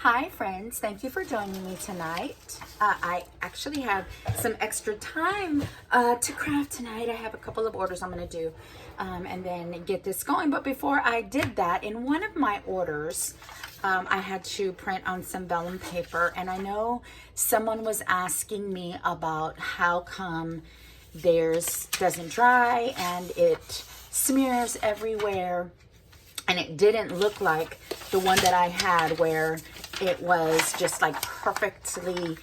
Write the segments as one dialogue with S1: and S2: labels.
S1: Hi friends, thank you for joining me tonight. I actually have some extra time to craft tonight. I have a couple of orders I'm going to do and then get this going. But before I did that, in one of my orders, I had to print on some vellum paper. And I know someone was asking me about how come theirs doesn't dry and it smears everywhere. And it didn't look like the one that I had where it was just like perfectly,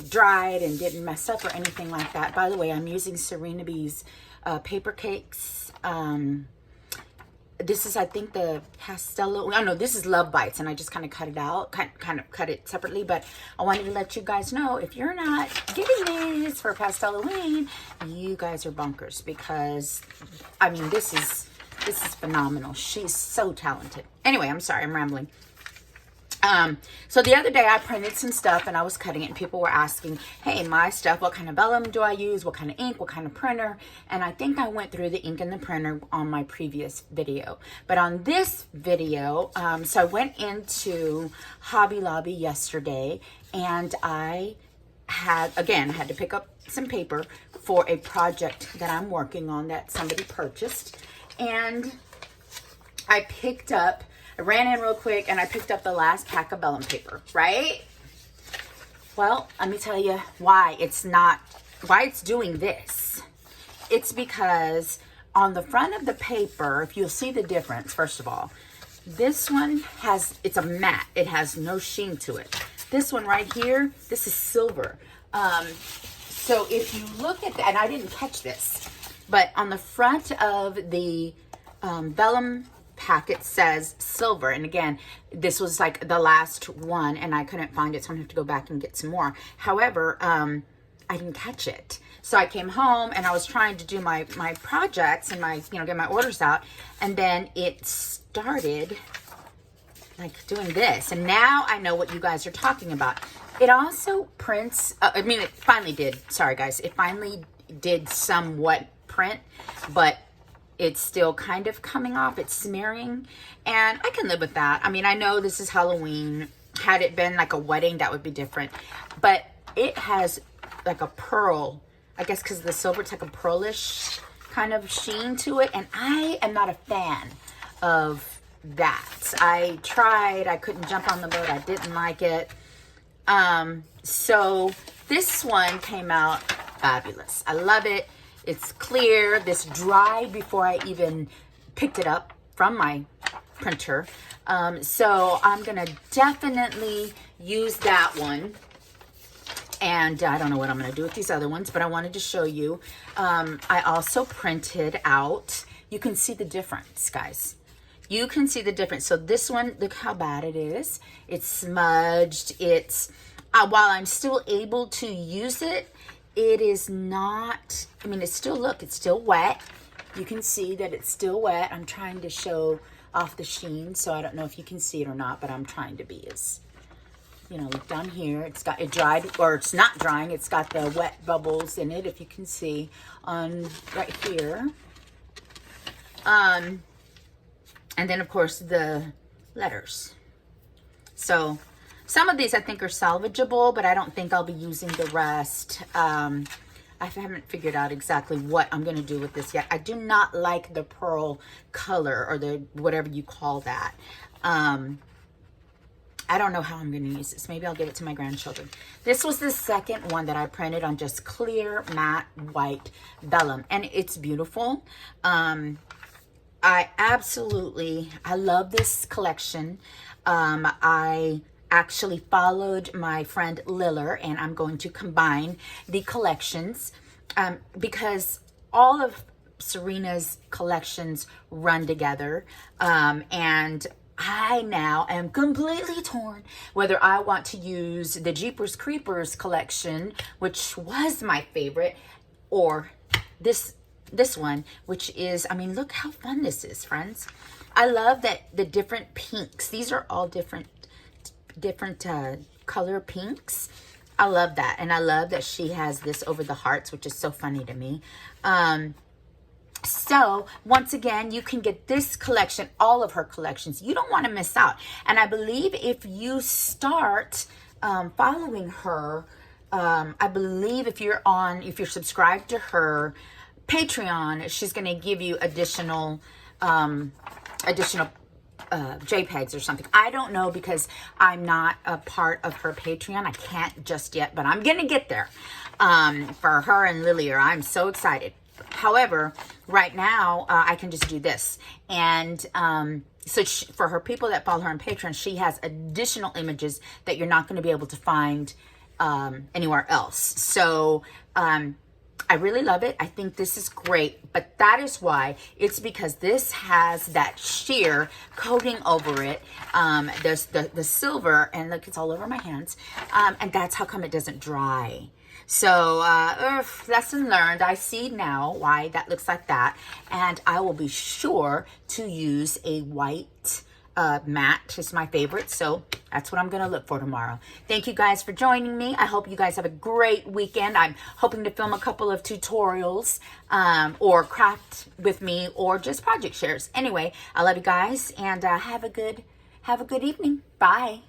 S1: dried and didn't mess up or anything like that. By the way, I'm using Serena B's paper cakes. This is, I think, the Pastello. Oh, no, this is Love Bites, and I just kind of cut it out, kind of cut it separately. But I wanted to let you guys know, if you're not getting this for Pastelloween, you guys are bonkers, because, I mean, this is phenomenal. She's so talented. Anyway, I'm sorry, I'm rambling. So the other day I printed some stuff and I was cutting it, and people were asking, hey, my stuff, what kind of vellum do I use? What kind of ink? What kind of printer? And I think I went through the ink and the printer on my previous video. But on this video, so I went into Hobby Lobby yesterday, and I had to pick up some paper for a project that I'm working on that somebody purchased. And I ran in real quick and I picked up the last pack of vellum paper, right? Well, let me tell you why it's doing this. It's because on the front of the paper, if you'll see the difference, first of all, this one it's a matte. It has no sheen to it. This one right here, this is silver. So if you look at that, and I didn't catch this, but on the front of the vellum packet says silver. And again, this was like the last one and I couldn't find it, so I'm gonna have to go back and get some more. However, I didn't catch it. So I came home and I was trying to do my projects and get my orders out, and then it started like doing this. And now I know what you guys are talking about. It also prints, it finally did. Sorry guys, it finally did somewhat print, but it's still kind of coming off. It's smearing, and I can live with that. I mean, I know this is Halloween. Had it been like a wedding, that would be different. But it has like a pearl, I guess because the silver, it's like a pearlish kind of sheen to it, and I am not a fan of that. I tried, I couldn't jump on the boat. I didn't like it. So this one came out fabulous. I love it. It's clear. This dried before I even picked it up from my printer. So I'm going to definitely use that one. And I don't know what I'm going to do with these other ones, but I wanted to show you. I also printed out, you can see the difference, guys. You can see the difference. So this one, look how bad it is. It's smudged. It's, while I'm still able to use it, it is not, it's still wet. You can see that it's still wet. I'm trying to show off the sheen, so I don't know if you can see it or not, but I'm trying to be as, look down here. It dried, or it's not drying. It's got the wet bubbles in it, if you can see on right here. And then of course the letters. So some of these I think are salvageable, but I don't think I'll be using the rest. I haven't figured out exactly what I'm going to do with this yet. I do not like the pearl color, or the whatever you call that. I don't know how I'm going to use this. Maybe I'll give it to my grandchildren. This was the second one that I printed on just clear matte white vellum, and it's beautiful. I love this collection. I actually followed my friend Liller, and I'm going to combine the collections because all of Serena's collections run together, and I now am completely torn whether I want to use the Jeepers Creepers collection, which was my favorite, or this one, which is, look how fun this is, friends. I love that the different pinks, these are all different color pinks. I love that. And I love that she has this over the hearts, which is so funny to me. So once again, you can get this collection, all of her collections. You don't want to miss out. And I believe if you start following her, I believe if you're subscribed to her Patreon, she's going to give you additional JPEGs or something. I don't know because I'm not a part of her Patreon. I can't just yet, but I'm going to get there for her and Lilia. I'm so excited. However, right now, I can just do this. And so for her people that follow her on Patreon, she has additional images that you're not going to be able to find anywhere else. So I really love it. I think this is great. But that is why. It's because this has that sheer coating over it. There's the silver. And look, it's all over my hands. And that's how come it doesn't dry. So, lesson learned. I see now why that looks like that. And I will be sure to use a white matte. It's my favorite. So that's what I'm going to look for tomorrow. Thank you guys for joining me. I hope you guys have a great weekend. I'm hoping to film a couple of tutorials or craft with me or just project shares. Anyway, I love you guys and have a good evening. Bye.